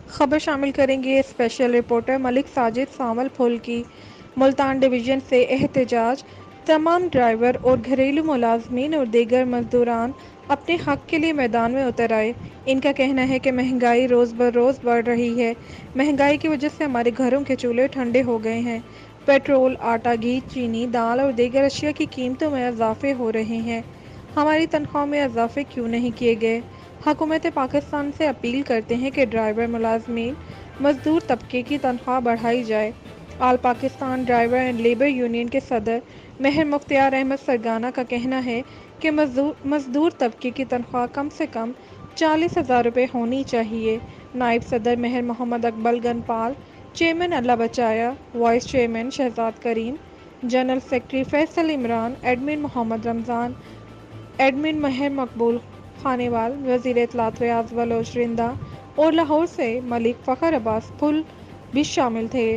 خبر شامل کریں گے اسپیشل رپورٹر ملک ساجد سانول پھول کی۔ ملتان ڈویژن سے احتجاج، تمام ڈرائیور اور گھریلو ملازمین اور دیگر مزدوران اپنے حق کے لیے میدان میں اتر آئے۔ ان کا کہنا ہے کہ مہنگائی روز بروز بڑھ رہی ہے۔ مہنگائی کی وجہ سے ہمارے گھروں کے چولہے ٹھنڈے ہو گئے ہیں۔ پیٹرول، آٹا، گھی، چینی، دال اور دیگر اشیاء کی قیمتوں میں اضافے ہو رہے ہیں۔ ہماری تنخواہوں میں اضافے کیوں نہیں کیے گئے؟ حکومت پاکستان سے اپیل کرتے ہیں کہ ڈرائیور، ملازمین، مزدور طبقے کی تنخواہ بڑھائی جائے۔ All Pakistan driver and labour union کے صدر مہر مختار احمد سرگانہ کا کہنا ہے کہ مزدور طبقے کی تنخواہ کم سے کم 40,000 روپے ہونی چاہیے۔ نائب صدر مہر محمد Iqbal گنپال، chairman Allah Bachaya, vice chairman Shahzad Karim, general secretary Faisal Imran, admin Muhammad Ramzan, admin Mehr Maqbool Khanewal, وزیر اطلاعات ریاض بلوچ رندہ اور لاہور سے ملک فخر عباس پھول بھی شامل تھے۔